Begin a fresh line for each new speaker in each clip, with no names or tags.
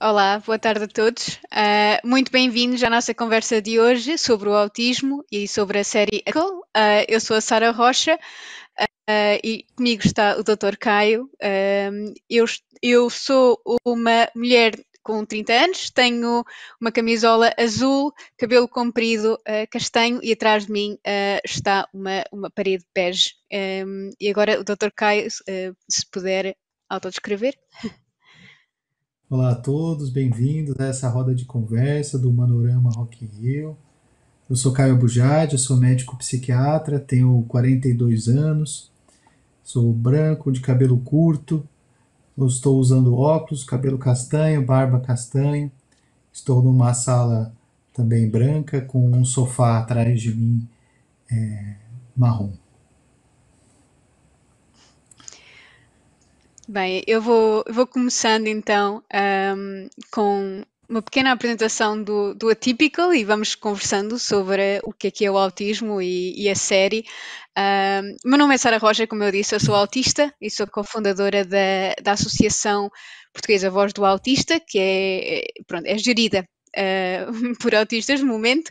Olá, boa tarde a todos. Muito bem-vindos à nossa conversa de hoje sobre o autismo e sobre a série Uncle. Eu sou a Sara Rocha, e comigo está o Dr. Caio. Eu sou uma mulher com 30 anos, tenho uma camisola azul, cabelo comprido, castanho, e atrás de mim está uma parede bege. E agora o Dr. Caio, se puder autodescrever.
Olá a todos, bem-vindos a essa roda de conversa do Manorama Rock in Rio. Eu sou Caio Abujad, eu sou médico psiquiatra, tenho 42 anos, sou branco, de cabelo curto, eu estou usando óculos, cabelo castanho, barba castanha. Estou numa sala também branca, com um sofá atrás de mim marrom.
Bem, eu vou começando então com uma pequena apresentação do Atypical e vamos conversando sobre o que é o autismo e a série. O meu nome é Sara Rocha, como eu disse, eu sou autista e sou cofundadora da Associação Portuguesa Voz do Autista, que pronto, é gerida por autistas no momento.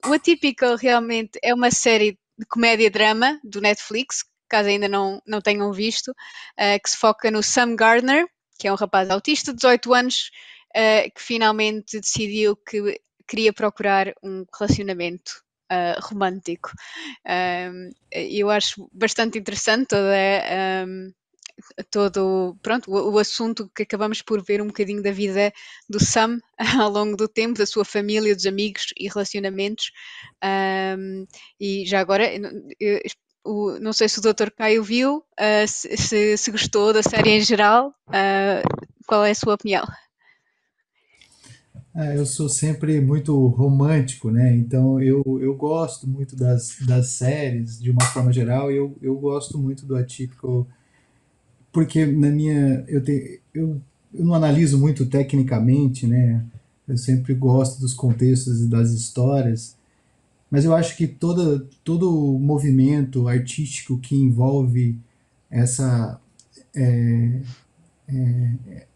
O Atypical realmente é uma série de comédia-drama do Netflix, caso ainda não tenham visto, que se foca no Sam Gardner, que é um rapaz autista de 18 anos, que finalmente decidiu que queria procurar um relacionamento romântico. Eu acho bastante interessante todo pronto, o assunto que acabamos por ver um bocadinho da vida do Sam ao longo do tempo, da sua família, dos amigos e relacionamentos. E já agora, não sei se o Dr. Caio viu, se gostou da série em geral, qual é a sua opinião?
Eu sou sempre muito romântico, né? Então eu gosto muito das séries, de uma forma geral, e eu gosto muito do Atípico porque na minha eu não analiso muito tecnicamente, né? Eu sempre gosto dos contextos e das histórias, mas eu acho que todo movimento artístico que envolve essa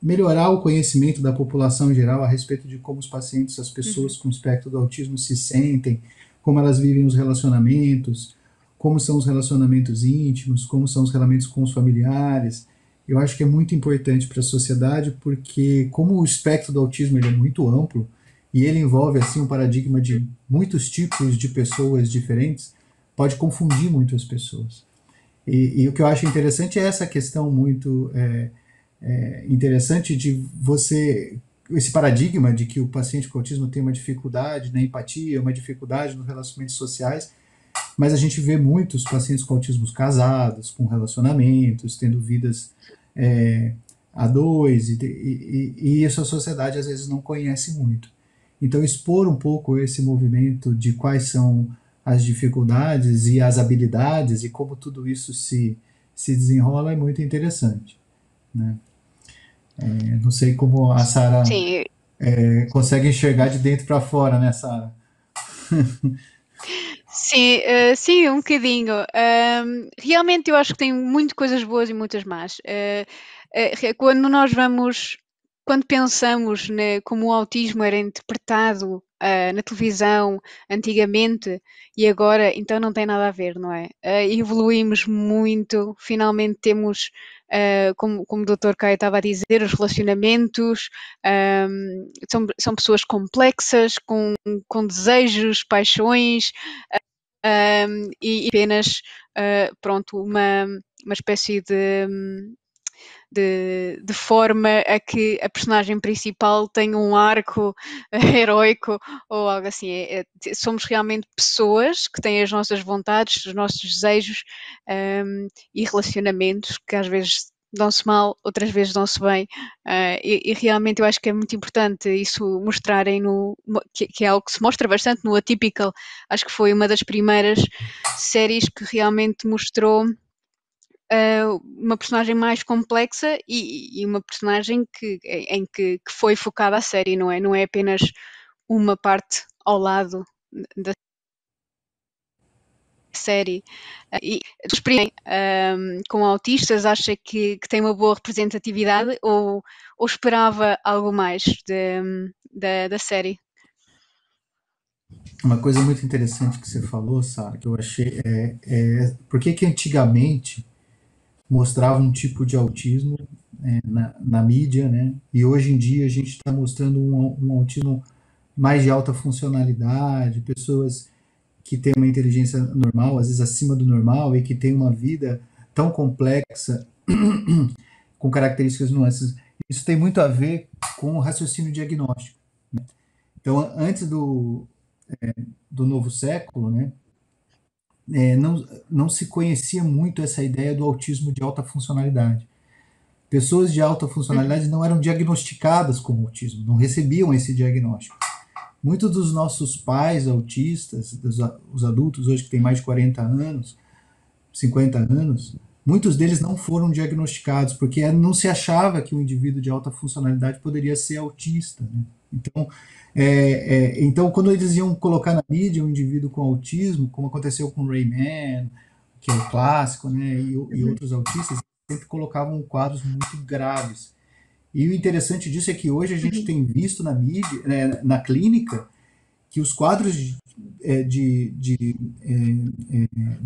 melhorar o conhecimento da população em geral a respeito de como os pacientes, as
Uhum.
pessoas com espectro do autismo se sentem, como elas vivem os relacionamentos, como são os relacionamentos íntimos, como são os relacionamentos com os familiares. Eu acho que é muito importante para a sociedade porque como o espectro do autismo ele é muito amplo e ele envolve assim um paradigma de muitos tipos de pessoas diferentes, pode confundir muito as pessoas. E o que eu acho interessante é essa questão muito interessante de você esse paradigma de que o paciente com autismo tem uma dificuldade na empatia, uma dificuldade nos relacionamentos sociais, mas a gente vê muitos pacientes com autismo casados, com relacionamentos, tendo vidas é, a dois, e isso a sociedade às vezes não conhece muito. Então, expor um pouco esse movimento de quais são as dificuldades e as habilidades e como tudo isso se desenrola é muito interessante. Né? Não sei como a Sara
Sim,
consegue enxergar de dentro para fora, né, Sara?
sim, sim, um bocadinho. Realmente eu acho que tem muito coisas boas e muitas más. Quando nós vamos, quando pensamos como o autismo era interpretado na televisão antigamente e agora, então não tem nada a ver, não é? Evoluímos muito, finalmente temos, como o Dr. Caio estava a dizer, os relacionamentos, são pessoas complexas, com desejos, paixões, e apenas pronto, uma espécie de forma a que a personagem principal tenha um arco heroico ou algo assim. Somos realmente pessoas que têm as nossas vontades, os nossos desejos e relacionamentos que às vezes dão-se mal, outras vezes dão-se bem, e realmente eu acho que é muito importante isso mostrarem que é algo que se mostra bastante no Atypical. Acho que foi uma das primeiras séries que realmente mostrou uma personagem mais complexa e uma personagem em que foi focada a série, não é? Não é apenas uma parte ao lado da. série. E tu experiência com autistas, acha que tem uma boa representatividade ou esperava algo mais da série?
Uma coisa muito interessante que você falou, Sara, que eu achei por que antigamente mostrava um tipo de autismo na mídia, né? E hoje em dia a gente está mostrando um autismo mais de alta funcionalidade, pessoas que têm uma inteligência normal, às vezes acima do normal, e que têm uma vida tão complexa, com características nuances. Isso tem muito a ver com o raciocínio diagnóstico. Então, antes do novo século, né, não se conhecia muito essa ideia do autismo de alta funcionalidade. Pessoas de alta funcionalidade não eram diagnosticadas com autismo, não recebiam esse diagnóstico. Muitos dos nossos pais autistas, os adultos hoje que têm mais de 40 anos, 50 anos, muitos deles não foram diagnosticados, porque não se achava que um indivíduo de alta funcionalidade poderia ser autista. Né? Então, quando eles iam colocar na mídia um indivíduo com autismo, como aconteceu com Rayman, que é o clássico, né, e outros autistas, sempre colocavam quadros muito graves. E o interessante disso é que hoje a gente tem visto na mídia, na clínica, que os quadros de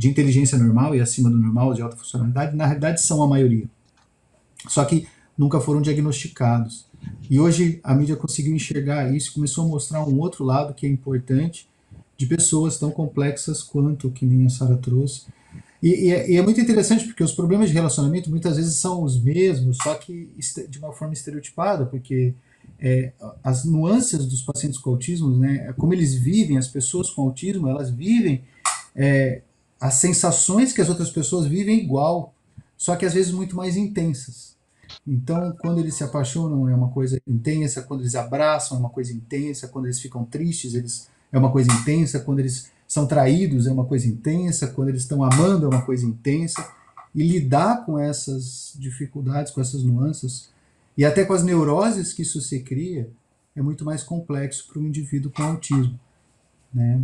inteligência normal e acima do normal, de alta funcionalidade, na realidade são a maioria. Só que nunca foram diagnosticados. E hoje a mídia conseguiu enxergar isso, começou a mostrar um outro lado que é importante, de pessoas tão complexas quanto, que nem a Sara trouxe. E é muito interessante porque os problemas de relacionamento muitas vezes são os mesmos, só que de uma forma estereotipada, porque as nuances dos pacientes com autismo, né, como eles vivem, as pessoas com autismo, elas vivem as sensações que as outras pessoas vivem igual, só que às vezes muito mais intensas. Então, quando eles se apaixonam é uma coisa intensa, quando eles abraçam é uma coisa intensa, quando eles ficam tristes é uma coisa intensa, quando eles são traídos é uma coisa intensa, quando eles estão amando é uma coisa intensa. E lidar com essas dificuldades, com essas nuances, e até com as neuroses que isso se cria, é muito mais complexo para um indivíduo com autismo. Né?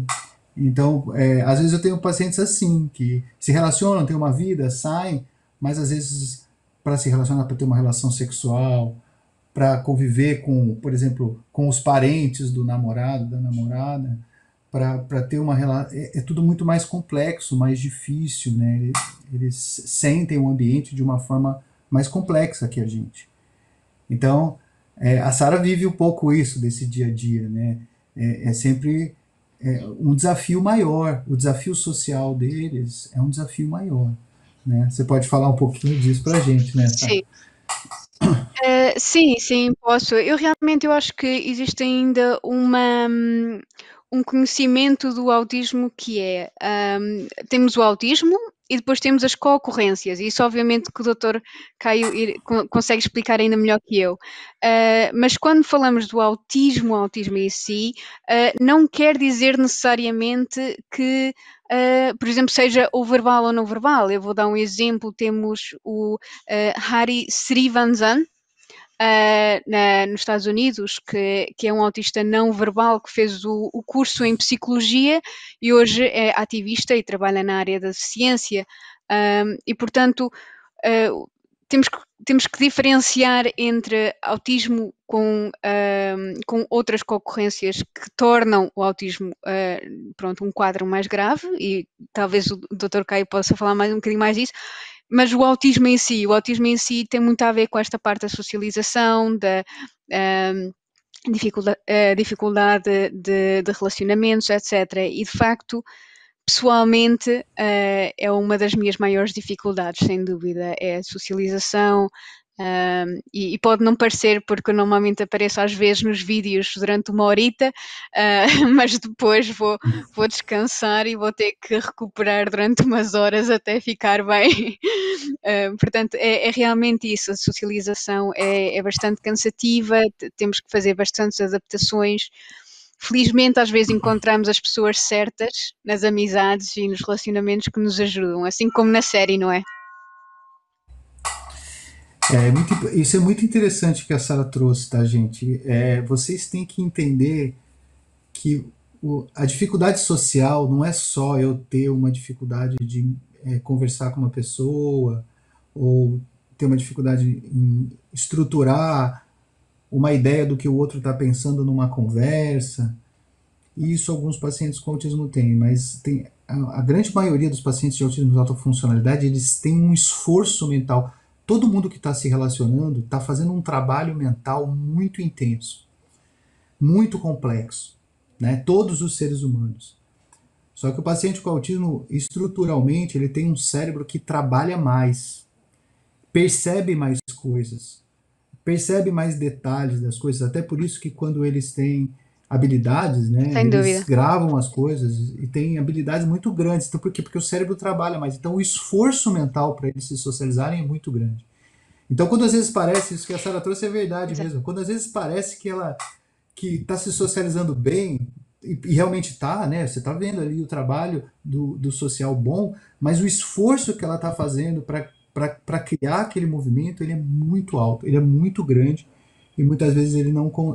Então, às vezes eu tenho pacientes assim, que se relacionam, têm uma vida, saem, mas às vezes para se relacionar, para ter uma relação sexual, para conviver com, por exemplo, com os parentes do namorado, da namorada, para ter uma relação. É tudo muito mais complexo, mais difícil, né? Eles sentem o ambiente de uma forma mais complexa que a gente. Então, a Sara vive um pouco isso desse dia a dia, né? É sempre um desafio maior. O desafio social deles é um desafio maior. Né? Você pode falar um pouquinho disso para a gente, né, Sara?
Sim. Sim, sim, posso. Eu acho que existe ainda um conhecimento do autismo que é, temos o autismo e depois temos as co-ocorrências. Isso obviamente que o doutor Caio consegue explicar ainda melhor que eu. Mas quando falamos do autismo em si, não quer dizer necessariamente que, por exemplo, seja ou verbal ou não verbal. Eu vou dar um exemplo, temos o Hari Srivansan, nos Estados Unidos, que é um autista não verbal que fez o curso em psicologia e hoje é ativista e trabalha na área da ciência. E, portanto, temos que diferenciar entre autismo com outras concorrências que tornam o autismo pronto, um quadro mais grave, e talvez o Dr. Caio possa falar um bocadinho mais disso, mas o autismo em si tem muito a ver com esta parte da socialização, da dificuldade de relacionamentos, etc. E de facto, pessoalmente, é uma das minhas maiores dificuldades, sem dúvida, é a socialização. E pode não parecer, porque eu normalmente apareço às vezes nos vídeos durante uma horita, mas depois vou descansar e vou ter que recuperar durante umas horas até ficar bem. Portanto, é realmente isso, a socialização é bastante cansativa, temos que fazer bastantes adaptações. Felizmente, às vezes encontramos as pessoas certas nas amizades e nos relacionamentos que nos ajudam, assim como na série, não é?
Isso é muito interessante que a Sara trouxe, tá, gente? Vocês têm que entender que a dificuldade social não é só eu ter uma dificuldade de conversar com uma pessoa, ou ter uma dificuldade em estruturar uma ideia do que o outro está pensando numa conversa. E isso alguns pacientes com autismo têm, mas tem a grande maioria dos pacientes de autismo de alta funcionalidade, eles têm um esforço mental. Todo mundo que está se relacionando está fazendo um trabalho mental muito intenso, muito complexo, né? Todos os seres humanos. Só que o paciente com autismo, estruturalmente, ele tem um cérebro que trabalha mais, percebe mais coisas, percebe mais detalhes das coisas, até por isso que quando eles têm habilidades, né,
Sem
eles
dúvida.
gravam as coisas e têm habilidades muito grandes. Então, por quê? Porque o cérebro trabalha mais. Então, o esforço mental para eles se socializarem é muito grande. Então, quando às vezes parece, isso que a Sara trouxe é verdade
Exato.
mesmo, quando às vezes parece que ela que está se socializando bem, e realmente está, né? Você está vendo ali o trabalho do social bom, mas o esforço que ela está fazendo para criar aquele movimento, ele é muito alto, ele é muito grande, e muitas vezes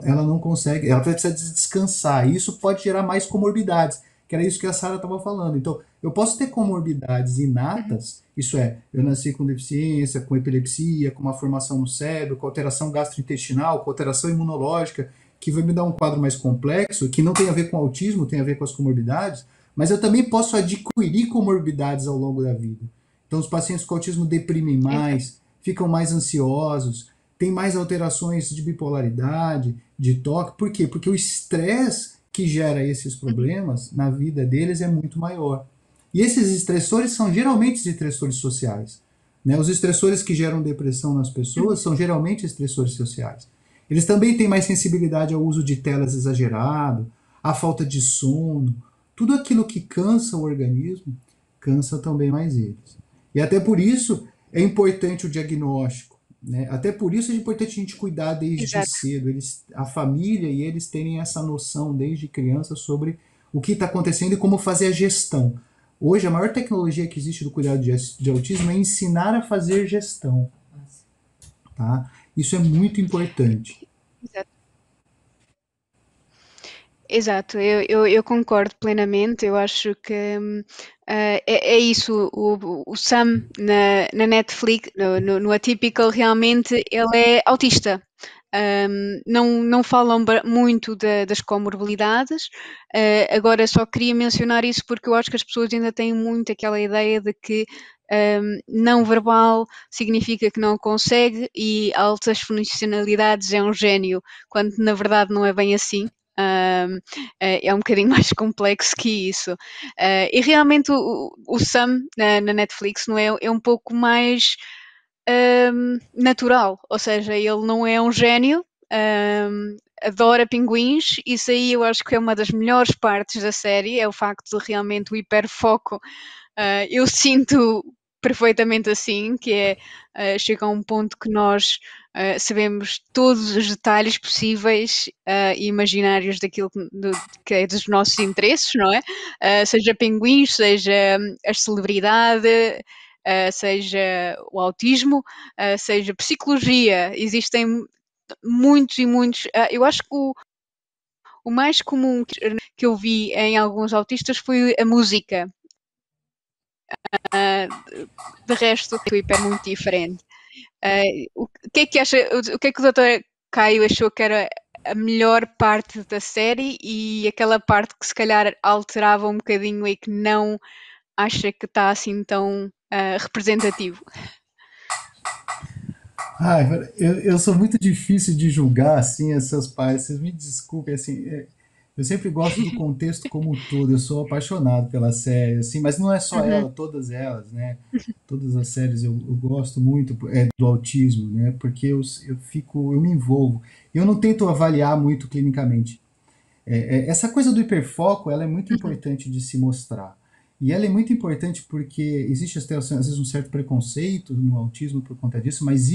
ela não consegue, ela precisa descansar, e isso pode gerar mais comorbidades, que era isso que a Sara estava falando. Então, eu posso ter comorbidades
Uhum.
inatas, isso é, eu nasci com deficiência, com epilepsia, com uma formação no cérebro, com alteração gastrointestinal, com alteração imunológica, que vai me dar um quadro mais complexo, que não tem a ver com autismo, tem a ver com as comorbidades, mas eu também posso adquirir comorbidades ao longo da vida. Então, os pacientes com autismo deprimem
Exato.
mais, ficam mais ansiosos, têm mais alterações de bipolaridade, de toque. Por quê? Porque o estresse que gera esses
Uhum.
problemas na vida deles é muito maior. E esses estressores são geralmente estressores sociais. Né? Os estressores que geram depressão nas pessoas
Uhum.
são geralmente estressores sociais. Eles também têm mais sensibilidade ao uso de telas exagerado, à falta de sono, tudo aquilo que cansa o organismo, cansa também mais eles. E até por isso é importante o diagnóstico, né? Até por isso é importante a gente cuidar desde
Exato.
cedo, a família e eles terem essa noção desde criança sobre o que está acontecendo e como fazer a gestão. Hoje, a maior tecnologia que existe do cuidado de autismo é ensinar a fazer gestão. Tá? Isso é muito importante.
Exato. Exato, eu concordo plenamente. Eu acho que é isso. O Sam na Netflix, no Atypical, realmente ele é autista. Não falam muito das comorbilidades. Agora, só queria mencionar isso porque eu acho que as pessoas ainda têm muito aquela ideia de que não verbal significa que não consegue e altas funcionalidades é um gênio, quando na verdade não é bem assim. É um bocadinho mais complexo que isso. E realmente o Sam na Netflix não é um pouco mais natural, ou seja, ele não é um gênio, adora pinguins, isso aí eu acho que é uma das melhores partes da série, é o facto de realmente o hiperfoco. Eu sinto perfeitamente assim, que chega a um ponto que nós sabemos todos os detalhes possíveis e imaginários daquilo que é dos nossos interesses, não é? Seja pinguins, seja as celebridades, seja o autismo, seja psicologia, existem muitos e muitos. Eu acho que o mais comum que eu vi em alguns autistas foi a música. De resto, o hiper muito diferente. O que é que acha? O que é que o doutor Caio achou que era a melhor parte da série e aquela parte que se calhar alterava um bocadinho e que não acha que está assim tão representativo?
Ah, eu sou muito difícil de julgar assim essas partes. Vocês me desculpem assim. Eu sempre gosto do contexto como um todo. Eu sou apaixonado pela série, assim, mas não é só
Uhum,
ela, todas elas, né? Todas as séries eu gosto muito do autismo, né? Porque eu me envolvo. Eu não tento avaliar muito clinicamente. Essa coisa do hiperfoco, ela é muito
uhum,
importante de se mostrar. E ela é muito importante porque existe até, às vezes um certo preconceito no autismo por conta disso, mas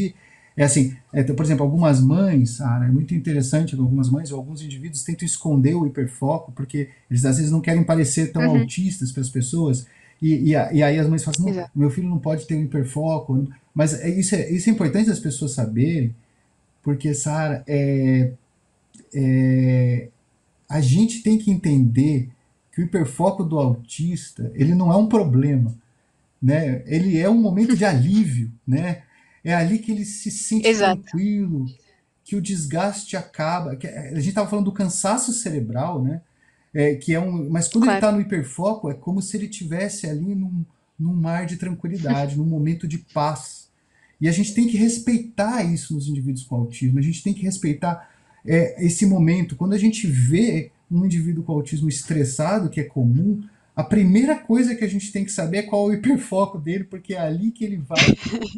por exemplo, algumas mães, Sara, é muito interessante que algumas mães ou alguns indivíduos tentam esconder o hiperfoco porque eles às vezes não querem parecer tão
uhum,
autistas para as pessoas. E aí as mães falam assim, não,
exato.
meu filho não pode ter um hiperfoco. Mas isso é importante as pessoas saberem, porque, Sara, a gente tem que entender que o hiperfoco do autista, ele não é um problema, né? Ele é um momento de alívio, né? É ali que ele se sente
Exato.
tranquilo, que o desgaste acaba. A gente estava falando do cansaço cerebral, né? Que é mas quando ele
Claro.
está no hiperfoco, é como se ele tivesse ali num mar de tranquilidade, num momento de paz. E a gente tem que respeitar isso nos indivíduos com autismo. A gente tem que respeitar esse momento. Quando a gente vê um indivíduo com autismo estressado, que é comum, a primeira coisa que a gente tem que saber é qual é o hiperfoco dele, porque é ali que ele vai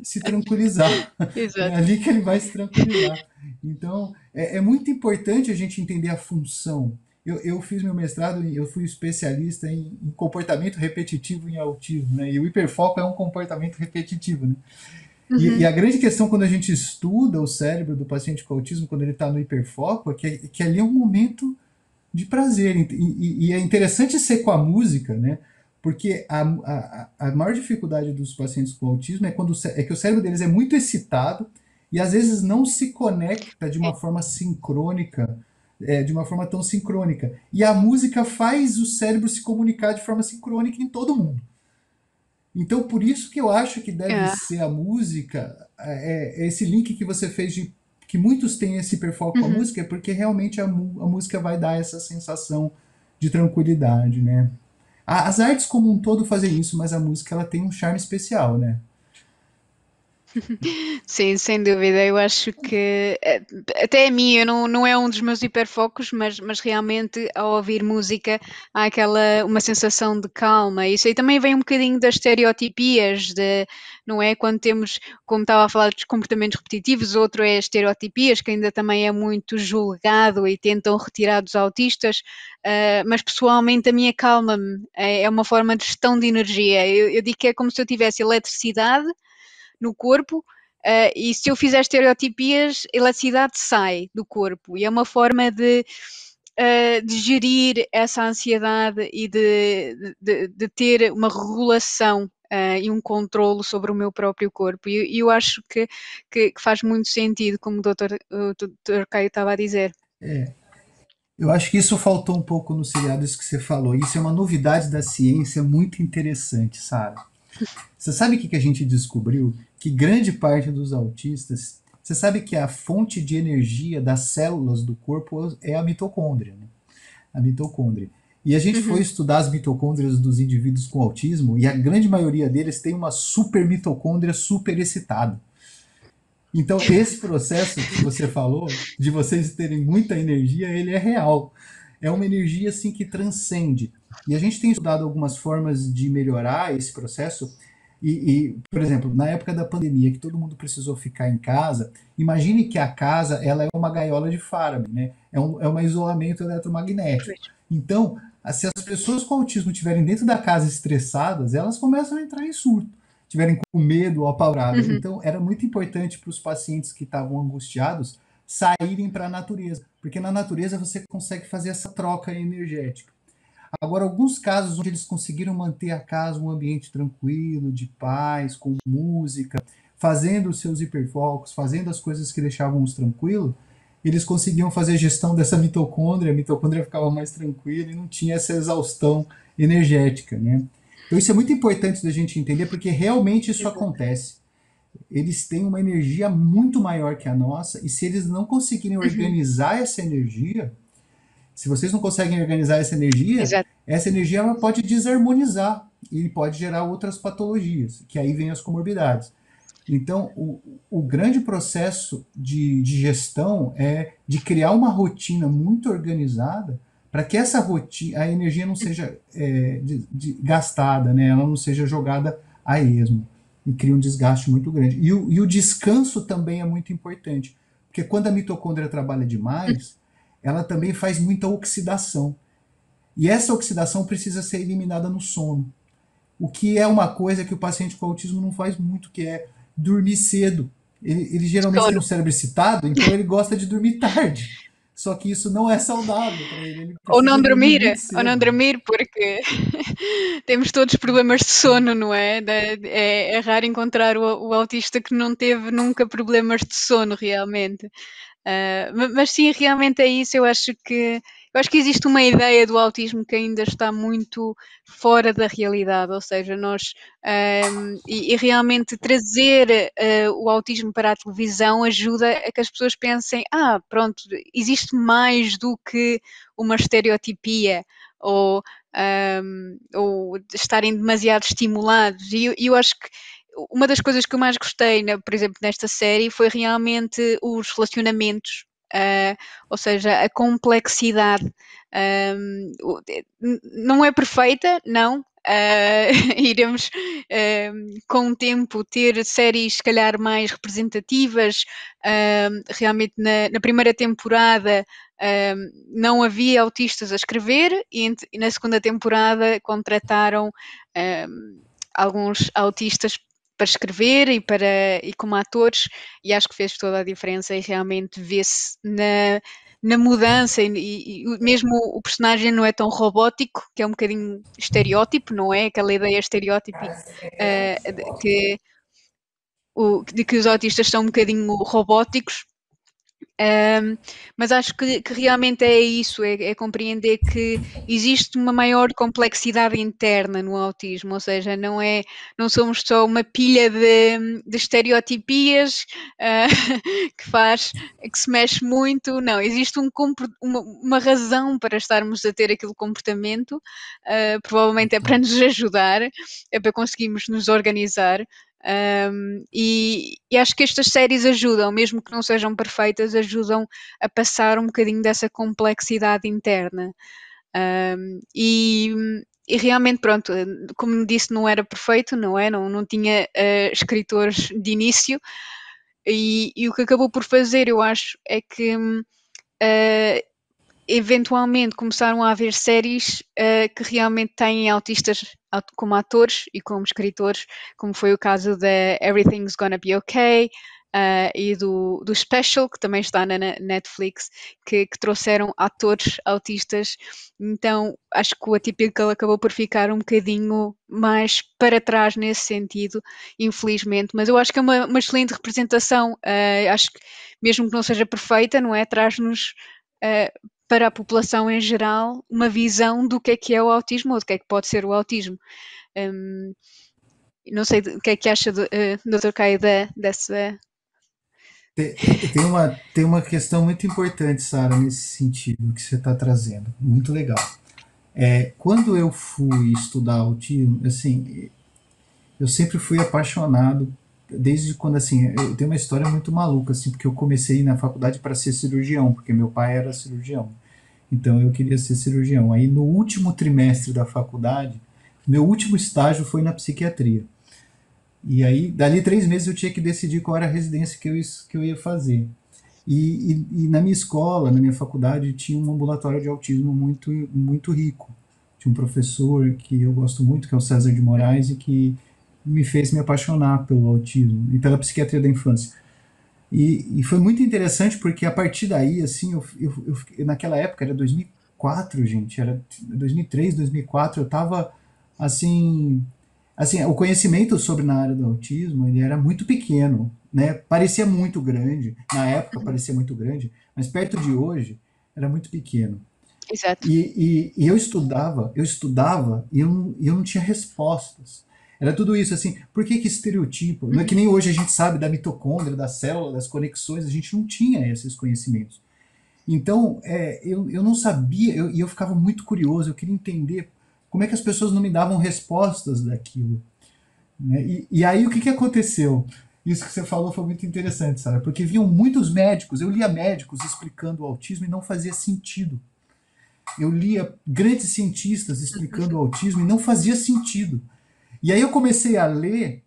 se tranquilizar. É
Exato.
ali que ele vai se tranquilizar. Então, é muito importante a gente entender a função. Eu fiz meu mestrado, eu fui especialista em comportamento repetitivo em autismo, né? E o hiperfoco é um comportamento repetitivo, né? E
Uhum.
a grande questão quando a gente estuda o cérebro do paciente com autismo, quando ele está no hiperfoco, que ali é um momento de prazer. E é interessante ser com a música, né? Porque a maior dificuldade dos pacientes com autismo é que o cérebro deles é muito excitado e às vezes não se conecta de uma forma sincrônica, de uma forma tão sincrônica. E a música faz o cérebro se comunicar de forma sincrônica em todo mundo. Então, por isso que eu acho que deve
É.
ser a música, esse link que você fez de que muitos têm esse hiperfoco com a
Uhum.
música, é porque realmente a música vai dar essa sensação de tranquilidade, né? As artes como um todo fazem isso, mas a música ela tem um charme especial, né?
Sim, sem dúvida. Eu acho que até a mim eu não é um dos meus hiperfocos, mas realmente ao ouvir música há aquela uma sensação de calma. Isso aí também vem um bocadinho das estereotipias de, não é? Quando temos, como estava a falar dos comportamentos repetitivos, outro é estereotipias, que ainda também é muito julgado e tentam retirar dos autistas. Mas pessoalmente a minha calma-me, é uma forma de gestão de energia. Eu digo que é como se eu tivesse eletricidade no corpo, e se eu fizer estereotipias, a elasticidade sai do corpo. E é uma forma de gerir essa ansiedade e de ter uma regulação e um controlo sobre o meu próprio corpo. E eu acho que faz muito sentido, como o doutor Caio estava a dizer.
Eu acho que isso faltou um pouco no seriado, isso que você falou. Isso é uma novidade da ciência muito interessante, sabe? Você sabe o que a gente descobriu? Que grande parte dos autistas. Você sabe que a fonte de energia das células do corpo é a mitocôndria, né? A mitocôndria. E a gente foi
Uhum.
estudar as mitocôndrias dos indivíduos com autismo e a grande maioria deles tem uma super mitocôndria super excitada. Então, esse processo que você falou, de vocês terem muita energia, ele é real. É uma energia assim que transcende. E a gente tem estudado algumas formas de melhorar esse processo. Por exemplo, na época da pandemia, que todo mundo precisou ficar em casa, imagine que a casa ela é uma gaiola de Faraday, né? É um isolamento eletromagnético.
Pois.
Então, se as pessoas com autismo estiverem dentro da casa estressadas, elas começam a entrar em surto, estiverem com medo ou apavoradas.
Uhum.
Então, era muito importante para os pacientes que estavam angustiados saírem para a natureza, porque na natureza você consegue fazer essa troca energética. Agora, alguns casos onde eles conseguiram manter a casa um ambiente tranquilo, de paz, com música, fazendo os seus hiperfocos, fazendo as coisas que deixavam-os tranquilos, eles conseguiam fazer gestão dessa mitocôndria, a mitocôndria ficava mais tranquila e não tinha essa exaustão energética, né? Então isso é muito importante da gente entender, porque realmente isso
Exato.
acontece. Eles têm uma energia muito maior que a nossa, e se eles não conseguirem
Uhum.
organizar essa energia, se vocês não conseguem organizar
Exato.
essa energia ela pode desarmonizar e pode gerar outras patologias, que aí vem as comorbidades. Então, o grande processo de gestão é de criar uma rotina muito organizada para que essa rotina, a energia não seja gastada, né? Ela não seja jogada a esmo e cria um desgaste muito grande. E o descanso também é muito importante, porque quando a mitocôndria trabalha demais, ela também faz muita oxidação. E essa oxidação precisa ser eliminada no sono. O que é uma coisa que o paciente com autismo não faz muito, que é dormir cedo. Ele geralmente tem
Sono.
um cérebro excitado, então ele gosta de dormir tarde. Só que isso não é saudável para ele. Ele
Ou
precisa dormir muito
ou não
cedo.
dormir, porque temos todos problemas de sono, não é? É raro encontrar o autista que não teve nunca problemas de sono, realmente. Mas sim, realmente é isso. Eu acho eu acho que existe uma ideia do autismo que ainda está muito fora da realidade, ou seja, nós e realmente trazer o autismo para a televisão ajuda a que as pessoas pensem, pronto, existe mais do que uma estereotipia ou estarem demasiado estimulados. E eu acho que uma das coisas que eu mais gostei, por exemplo, nesta série, foi realmente os relacionamentos, ou seja, a complexidade. Não é perfeita, não. Iremos com o tempo ter séries se calhar mais representativas. Realmente na primeira temporada não havia autistas a escrever e na segunda temporada contrataram alguns autistas para escrever e como atores, e acho que fez toda a diferença e realmente vê-se na mudança e mesmo o personagem não é tão robótico, que é um bocadinho estereótipo, não é? Aquela ideia estereótipo que, de que os autistas são um bocadinho robóticos. Mas acho que realmente é isso, é compreender que existe uma maior complexidade interna no autismo, ou seja, não somos só uma pilha de estereotipias que se mexe muito, não, existe uma razão para estarmos a ter aquele comportamento, provavelmente é para nos ajudar, é para conseguirmos nos organizar. E acho que estas séries ajudam, mesmo que não sejam perfeitas, ajudam a passar um bocadinho dessa complexidade interna. E realmente, pronto, como disse, não era perfeito, não é? Não tinha escritores de início, e o que acabou por fazer, eu acho, é que eventualmente começaram a haver séries que realmente têm autistas como atores e como escritores, como foi o caso da Everything's Gonna Be Okay e do Special, que também está na Netflix, que trouxeram atores autistas. Então acho que o Atypical acabou por ficar um bocadinho mais para trás nesse sentido, infelizmente, mas eu acho que é uma excelente representação. Acho que mesmo que não seja perfeita, não é? Traz-nos para a população em geral uma visão do que é o autismo ou do que é que pode ser o autismo. Não sei o que é que acha, Dr. Caio, dessa.
Tem uma questão muito importante, Sara, nesse sentido que você está trazendo. Muito legal. Quando eu fui estudar autismo, assim, eu sempre fui apaixonado desde quando, assim, eu tenho uma história muito maluca, assim, porque eu comecei na faculdade para ser cirurgião, porque meu pai era cirurgião. Então eu queria ser cirurgião. Aí no último trimestre da faculdade, meu último estágio foi na psiquiatria. E aí, dali 3 meses eu tinha que decidir qual era a residência que eu ia fazer. E na minha escola, na minha faculdade, tinha um ambulatório de autismo muito rico. Tinha um professor que eu gosto muito, que é o César de Moraes, e que me fez me apaixonar pelo autismo e pela psiquiatria da infância. E foi muito interessante porque a partir daí, assim, naquela época, era 2004, gente, era 2003, 2004, eu estava, assim, o conhecimento sobre na área do autismo, ele era muito pequeno, né? Parecia muito grande, na época parecia muito grande, mas perto de hoje era muito pequeno.
Exato.
E eu estudava e eu não tinha respostas. Era tudo isso, assim, por que estereotipo? Não é que nem hoje a gente sabe da mitocôndria, da célula, das conexões, a gente não tinha esses conhecimentos. Então, eu não sabia, e eu ficava muito curioso, eu queria entender como é que as pessoas não me davam respostas daquilo. Né? E aí o que aconteceu? Isso que você falou foi muito interessante, Sara, porque vinham muitos médicos, eu lia médicos explicando o autismo e não fazia sentido. Eu lia grandes cientistas explicando o autismo e não fazia sentido. E aí eu comecei a ler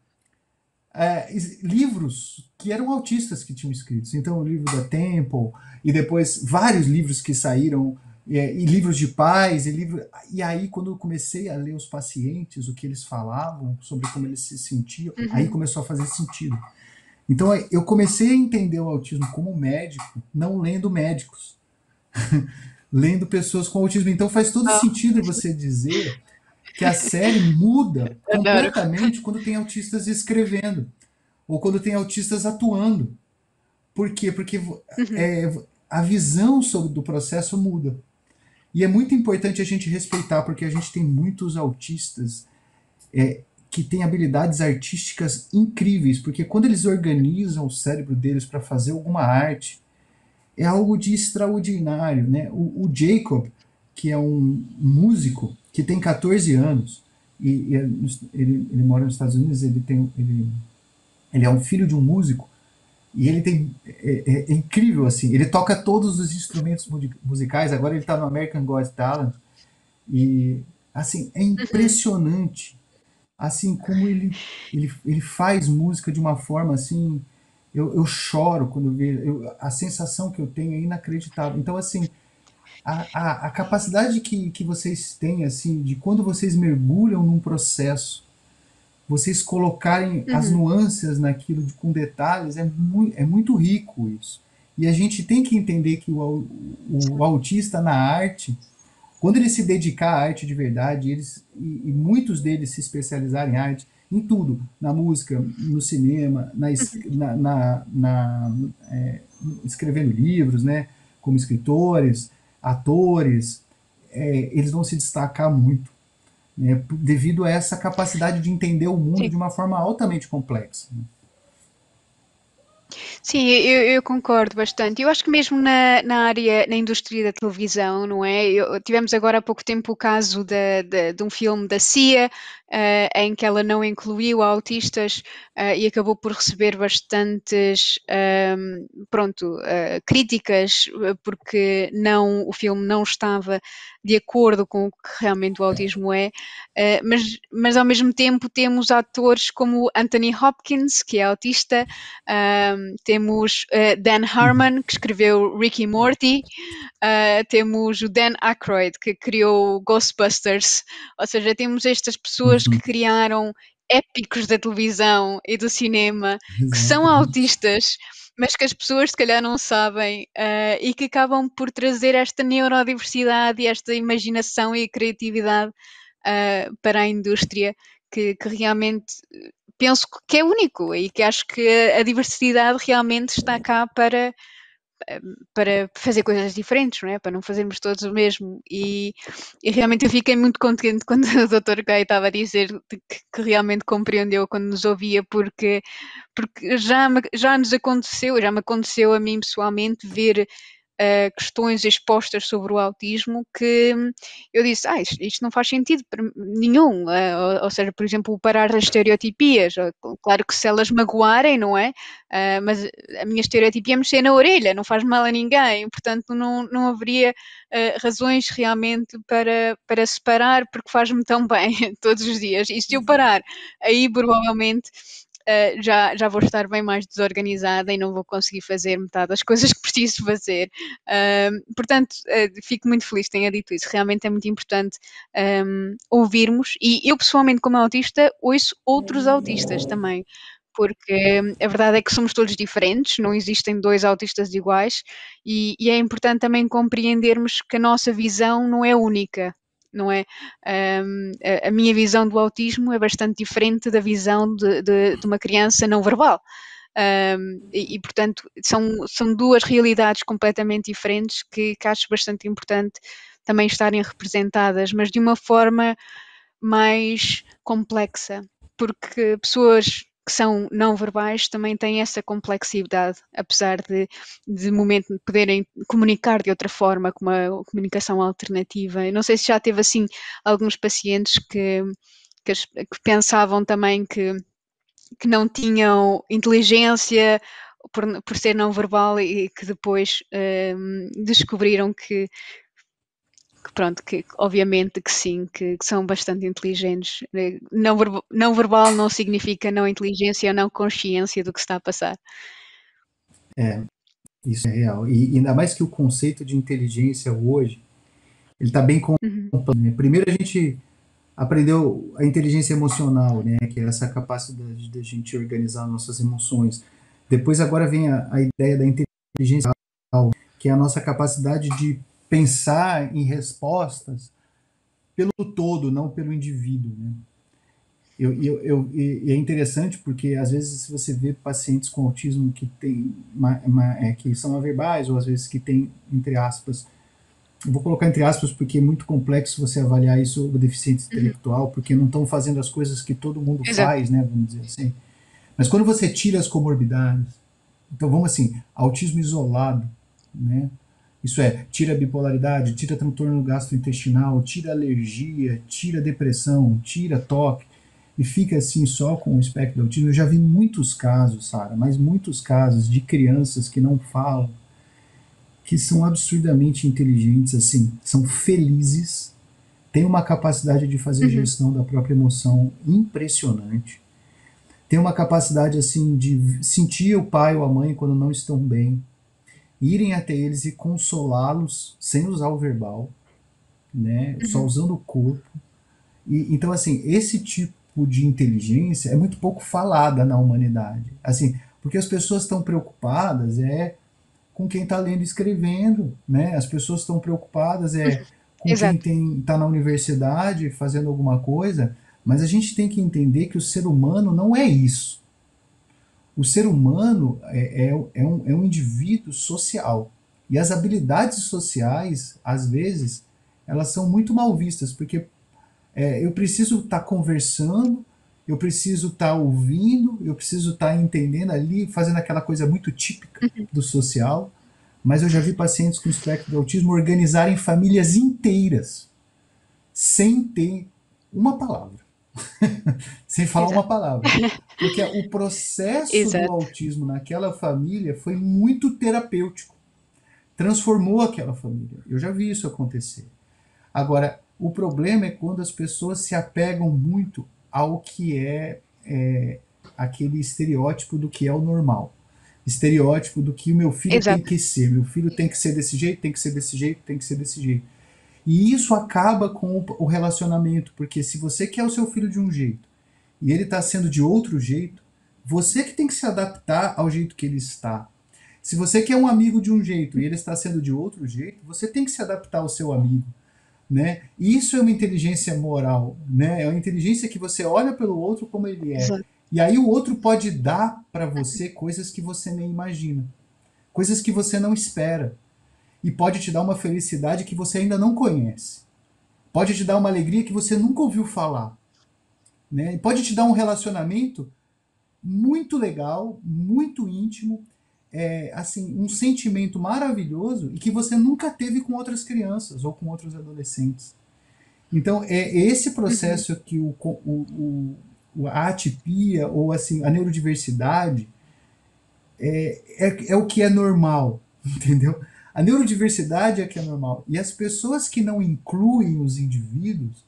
livros que eram autistas que tinham escritos. Então, o livro da Temple, e depois vários livros que saíram, e livros de pais, e aí quando eu comecei a ler os pacientes, o que eles falavam, sobre como eles se sentiam, aí começou a fazer sentido. Então, eu comecei a entender o autismo como médico, não lendo médicos, lendo pessoas com autismo. Então, faz todo sentido você dizer que a série muda
Adoro.
completamente quando tem autistas escrevendo ou quando tem autistas atuando. Por quê? Porque
Uhum.
a visão sobre do processo muda. E é muito importante a gente respeitar, porque a gente tem muitos autistas que têm habilidades artísticas incríveis, porque quando eles organizam o cérebro deles para fazer alguma arte, é algo de extraordinário, né? O Jacob, que é um músico que tem 14 anos, ele mora nos Estados Unidos, ele é um filho de um músico, e ele é incrível, assim, ele toca todos os instrumentos musicais, agora ele está no American Got Talent, e, assim, é
Uhum.
impressionante, assim, como ele faz música de uma forma, assim, eu choro quando eu vejo, a sensação que eu tenho é inacreditável. Então, assim, a capacidade que vocês têm, assim, de quando vocês mergulham num processo, vocês colocarem as
Uhum.
nuances naquilo com detalhes, é muito rico isso. E a gente tem que entender que o autista na arte, quando ele se dedicar à arte de verdade, e muitos deles se especializarem em arte, em tudo, na música, no cinema,
Uhum.
escrevendo livros, né, como escritores, atores, eles vão se destacar muito, né, devido a essa capacidade de entender o mundo
Sim.
de uma forma altamente complexa. Né?
Sim, eu concordo bastante. Eu acho que mesmo na área, na indústria da televisão, não é? Tivemos agora há pouco tempo o caso de um filme da CIA, em que ela não incluiu autistas, e acabou por receber bastantes, pronto, críticas, porque o filme não estava de acordo com o que realmente o autismo é. Mas ao mesmo tempo temos atores como Anthony Hopkins, que é autista. Temos Dan
Uhum.
Harmon, que escreveu Rick e Morty. Temos o Dan Aykroyd, que criou Ghostbusters. Ou seja, temos estas pessoas que
Uhum.
criaram épicos da televisão e do cinema, que são
Exatamente.
autistas, mas que as pessoas se calhar não sabem, e que acabam por trazer esta neurodiversidade e esta imaginação e criatividade para a indústria, que realmente penso que é único e que acho que a diversidade realmente está cá para fazer coisas diferentes, não é? Para não fazermos todos o mesmo. E realmente eu fiquei muito contente quando o Dr. Gai estava a dizer que realmente compreendeu quando nos ouvia, porque já nos aconteceu, já me aconteceu a mim pessoalmente ver questões expostas sobre o autismo que eu disse, isto não faz sentido para nenhum, ou seja, por exemplo, o parar das estereotipias, claro que se elas magoarem, não é? Mas a minha estereotipia é mexer na orelha, não faz mal a ninguém, portanto não haveria razões realmente para separar, porque faz-me tão bem todos os dias, e se eu parar, aí provavelmente já vou estar bem mais desorganizada e não vou conseguir fazer metade das coisas que preciso fazer. Portanto, fico muito feliz que tenha dito isso. Realmente é muito importante ouvirmos, e eu pessoalmente, como autista, ouço outros autistas também, porque a verdade é que somos todos diferentes, não existem dois autistas iguais, e é importante também compreendermos que a nossa visão não é única. Não é? A minha visão do autismo é bastante diferente da visão de uma criança não verbal. Portanto, são duas realidades completamente diferentes que acho bastante importante também estarem representadas, mas de uma forma mais complexa, porque pessoas que são não verbais também têm essa complexidade, apesar de momento poderem comunicar de outra forma, com uma comunicação alternativa. Eu não sei se já teve assim alguns pacientes que pensavam também que não tinham inteligência por ser não verbal, e que depois descobriram que pronto, que obviamente que sim, que são bastante inteligentes. Não verbal não significa não inteligência ou não consciência do que se está a passar.
Isso é real. E ainda mais que o conceito de inteligência hoje, ele está bem complexo.
Uhum.
Né? Primeiro a gente aprendeu a inteligência emocional, né? Que é essa capacidade de a gente organizar nossas emoções. Depois agora vem a ideia da inteligência, que é a nossa capacidade de pensar em respostas pelo todo, não pelo indivíduo. Né? E é interessante porque às vezes se você vê pacientes com autismo que tem que são averbais ou às vezes que tem entre aspas eu vou colocar entre aspas porque é muito complexo você avaliar isso, o deficiente
Uhum.
intelectual, porque não estão fazendo as coisas que todo mundo
Exato.
faz, né, vamos dizer assim. Mas quando você tira as comorbidades, então vamos assim, autismo isolado, né? Isso é, tira a bipolaridade, tira transtorno gastrointestinal, tira alergia, tira depressão, tira toque, e fica assim só com o espectro do autismo. Eu já vi muitos casos, Sara, mas muitos casos de crianças que não falam, que são absurdamente inteligentes, assim, são felizes, têm uma capacidade de fazer
Uhum.
gestão da própria emoção impressionante, têm uma capacidade assim de sentir o pai ou a mãe quando não estão bem, irem até eles e consolá-los sem usar o verbal, né, só
Uhum.
usando o corpo. E, então, assim, esse tipo de inteligência é muito pouco falada na humanidade. Assim, porque as pessoas estão preocupadas com quem está lendo e escrevendo, né? As pessoas estão preocupadas
Uhum.
com quem
Exato.
está na universidade fazendo alguma coisa, mas a gente tem que entender que o ser humano não é isso. O ser humano é um indivíduo social. E as habilidades sociais, às vezes, elas são muito mal vistas, porque eu preciso estar conversando, eu preciso estar ouvindo, eu preciso estar entendendo ali, fazendo aquela coisa muito típica
Uhum.
do social. Mas eu já vi pacientes com espectro do autismo organizarem famílias inteiras sem ter uma palavra, sem falar uma
Exato.
palavra. Porque o processo do
Exato.
autismo naquela família foi muito terapêutico, transformou aquela família. Eu já vi isso acontecer. Agora, o problema é quando as pessoas se apegam muito ao que é aquele estereótipo do que é o normal. Estereótipo do que o meu filho tem
Exato.
que ser. Meu filho tem que ser desse jeito, tem que ser desse jeito, tem que ser desse jeito. E isso acaba com o relacionamento, porque se você quer o seu filho de um jeito e ele está sendo de outro jeito, você que tem que se adaptar ao jeito que ele está. Se você quer um amigo de um jeito e ele está sendo de outro jeito, você tem que se adaptar ao seu amigo, né? Isso é uma inteligência moral, né? É uma inteligência que você olha pelo outro como ele é.
Exato.
E aí o outro pode dar para você coisas que você nem imagina, coisas que você não espera e pode te dar uma felicidade que você ainda não conhece. Pode te dar uma alegria que você nunca ouviu falar, né? E pode te dar um relacionamento muito legal, muito íntimo, assim, um sentimento maravilhoso e que você nunca teve com outras crianças ou com outros adolescentes. Então, é esse
Uhum.
processo que a atipia ou assim, a neurodiversidade é o que é normal, entendeu? A neurodiversidade é que é normal. E as pessoas que não incluem os indivíduos,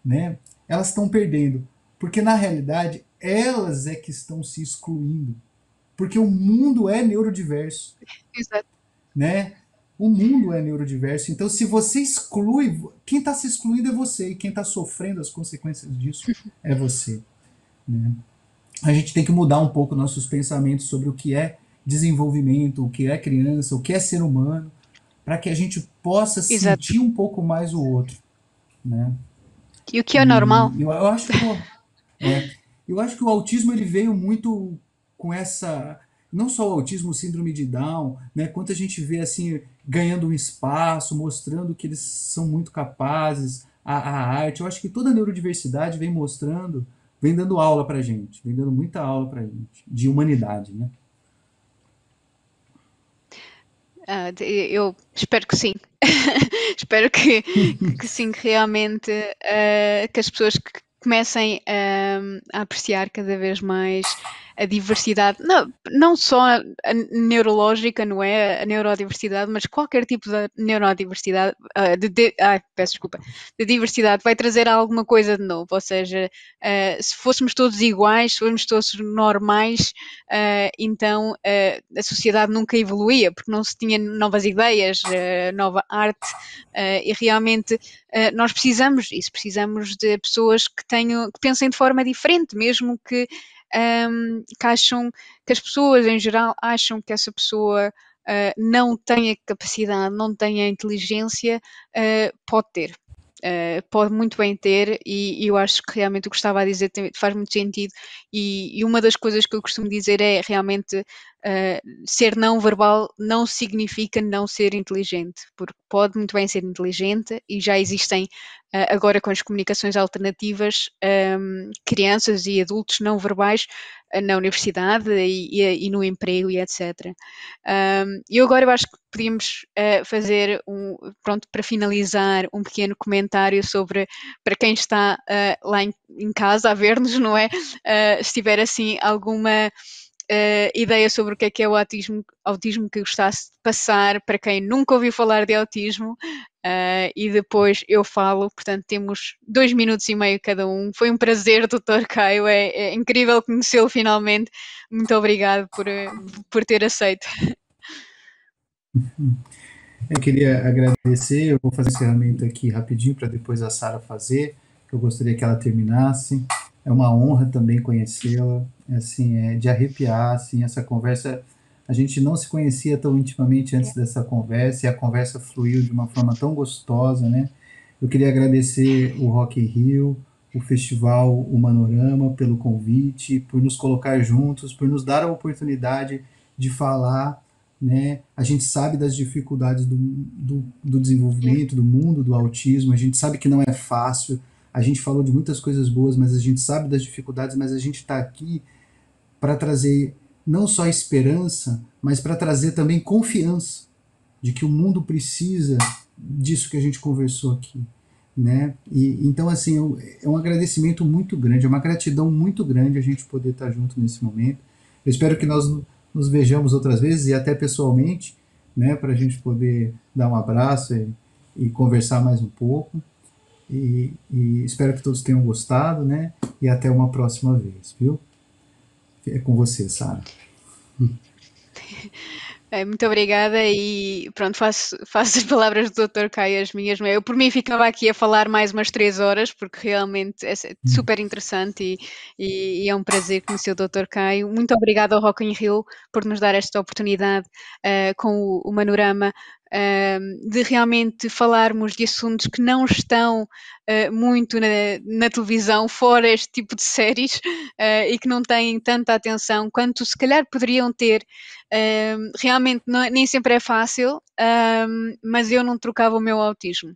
né, elas estão perdendo. Porque, na realidade, elas é que estão se excluindo. Porque o mundo é neurodiverso,
Exato.
né? O mundo é neurodiverso. Então, se você exclui, quem está se excluindo é você. E quem está sofrendo as consequências disso é você, né? A gente tem que mudar um pouco nossos pensamentos sobre o que é desenvolvimento, o que é criança, o que é ser humano, para que a gente possa
Exato.
sentir um pouco mais o outro, né?
E o que é normal?
E eu acho que eu acho que o autismo ele veio muito com essa, não só o autismo, o síndrome de Down, né? Quanto a gente vê assim ganhando um espaço, mostrando que eles são muito capazes, a arte. Eu acho que toda a neurodiversidade vem mostrando, vem dando aula pra gente, vem dando muita aula pra gente de humanidade, né?
Eu espero que sim. Espero que sim, que realmente que as pessoas que comecem a apreciar cada vez mais a diversidade, não só a neurológica, não é? A neurodiversidade, mas qualquer tipo de neurodiversidade, peço desculpa, de diversidade vai trazer alguma coisa de novo. Ou seja, se fôssemos todos iguais, se fôssemos todos normais, então a sociedade nunca evoluía, porque não se tinha novas ideias, nova arte, e realmente nós precisamos disso, precisamos de pessoas que pensem de forma diferente, mesmo que acham que as pessoas em geral acham que essa pessoa não tenha capacidade, não tenha inteligência, pode ter. Pode muito bem ter, e eu acho que realmente o que estava a dizer faz muito sentido. E uma das coisas que eu costumo dizer é realmente ser não verbal não significa não ser inteligente, porque pode muito bem ser inteligente e já existem agora com as comunicações alternativas crianças e adultos não verbais na universidade e no emprego e etc. E agora eu acho que podíamos fazer pronto, para finalizar, um pequeno comentário sobre, para quem está lá em casa a ver-nos, não é? Se tiver assim alguma ideia sobre o que é o autismo que gostasse de passar para quem nunca ouviu falar de autismo, e depois eu falo, portanto temos 2 minutos e meio cada um. Foi um prazer, Dr. Caio, é incrível conhecê-lo finalmente. Muito obrigado por ter aceito.
Eu queria agradecer, eu vou fazer esse encerramento aqui rapidinho para depois a Sara fazer, eu gostaria que ela terminasse. É uma honra também conhecê-la, assim, é de arrepiar, assim, essa conversa. A gente não se conhecia tão intimamente antes dessa conversa e a conversa fluiu de uma forma tão gostosa, né? Eu queria agradecer o Rock in Rio, o festival, o Manorama pelo convite, por nos colocar juntos, por nos dar a oportunidade de falar, né? A gente sabe das dificuldades do desenvolvimento, do mundo do autismo, a gente sabe que não é fácil, a gente falou de muitas coisas boas, mas a gente sabe das dificuldades, mas a gente está aqui para trazer não só esperança, mas para trazer também confiança de que o mundo precisa disso que a gente conversou aqui, né? E então assim é um agradecimento muito grande, é uma gratidão muito grande a gente poder estar junto nesse momento. Eu espero que nós nos vejamos outras vezes e até pessoalmente, né? Para a gente poder dar um abraço e conversar mais um pouco. E espero que todos tenham gostado, né? E até uma próxima vez, viu? É com você, Sara.
Muito obrigada e pronto, faço as palavras do Dr. Caio as minhas. Eu por mim ficava aqui a falar mais umas 3 horas, porque realmente é super interessante e é um prazer conhecer o Dr. Caio. Muito obrigada ao Rock in Rio por nos dar esta oportunidade com o Manorama de realmente falarmos de assuntos que não estão muito na televisão, fora este tipo de séries, e que não têm tanta atenção quanto se calhar poderiam ter. Realmente nem sempre é fácil, mas eu não trocava o meu autismo.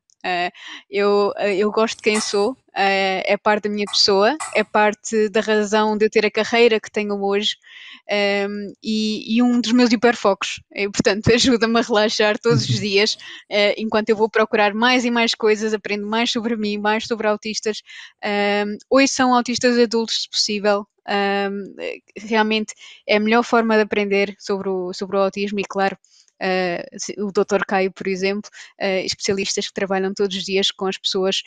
Eu gosto de quem sou, é parte da minha pessoa, é parte da razão de eu ter a carreira que tenho hoje, e um dos meus hiperfocos. E, portanto, ajuda-me a relaxar todos os dias, enquanto eu vou procurar mais e mais coisas, aprendo mais sobre mim, mais sobre autistas. Hoje são autistas adultos, se possível. Realmente é a melhor forma de aprender sobre o autismo e, claro, o Dr. Caio, por exemplo, especialistas que trabalham todos os dias com as pessoas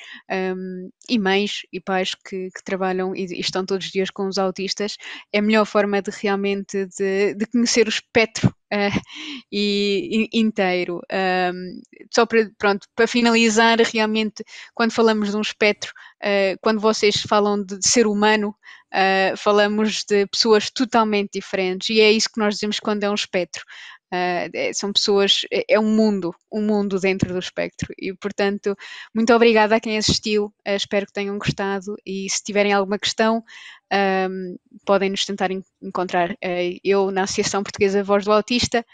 e mães e pais que trabalham e estão todos os dias com os autistas, é a melhor forma de realmente de conhecer o espectro inteiro. Só para finalizar, realmente, quando falamos de um espectro, quando vocês falam de ser humano, falamos de pessoas totalmente diferentes e é isso que nós dizemos quando é um espectro. São pessoas, é um mundo dentro do espectro e, portanto, muito obrigada a quem assistiu, espero que tenham gostado e se tiverem alguma questão, podem nos tentar encontrar. Eu na Associação Portuguesa Voz do Autista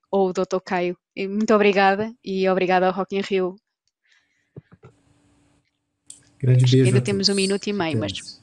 ou o Dr. Caio. Muito obrigada e obrigada ao Rock in Rio.
Grande
Acho que
beijo
ainda
a
temos um
todos.
minuto e meio,
Até
mas
mais.